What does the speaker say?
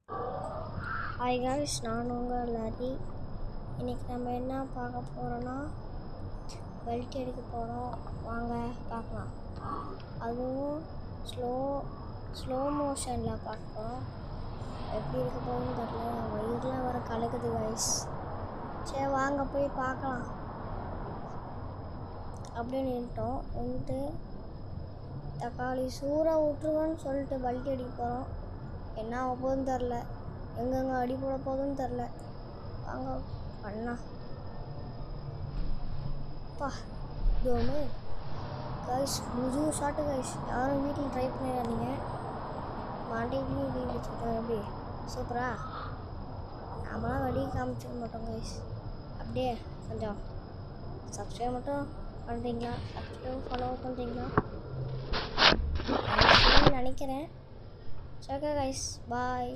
Hi guys, நான் உங்கள் lorry. இன்றைக்கி நம்ம என்ன பார்க்க போகிறோன்னா பெல்ட் எடுக்க போகிறோம். வாங்க பார்க்கலாம். அதுவும் ஸ்லோ மோஷனில் பார்க்குறோம். எப்படி இருக்க போகுதுன்னு தெரியல. வயிறுலாம் வர கலக்குது காய்ஸ். சரி வாங்க போய் பார்க்கலாம். அப்படியே நின்றுட்டு தக்காளி சூறாக விட்டுருவோன்னு சொல்லிட்டு பெல்ட் அடிக்க போகிறோம். என்ன ஆக போகுதுன்னு தெரில, எங்கெங்கே அடி போட போகுதுன்னு தெரில. வாங்க பண்ணா பா இதோன்னு கைஸ், முழு ஷாட்டு கைஸ். யாரும் வீட்டில் ட்ரை பண்ணிடாதீங்க. மாண்டிலையும் வெடி வச்சுருக்கோம். எப்படி சூப்பரா? நாமளாம் வெடி காமிச்சிக்க மாட்டோம் கைஸ். அப்படியே கொஞ்சம் சப்ஸ்கிரைப் மட்டும் பண்ணுறீங்களா? சப்ஸ்கிரைப் ஃபாலோ பண்ணுறீங்களா நினைக்கிறேன். சரி கைஸ், பாய்.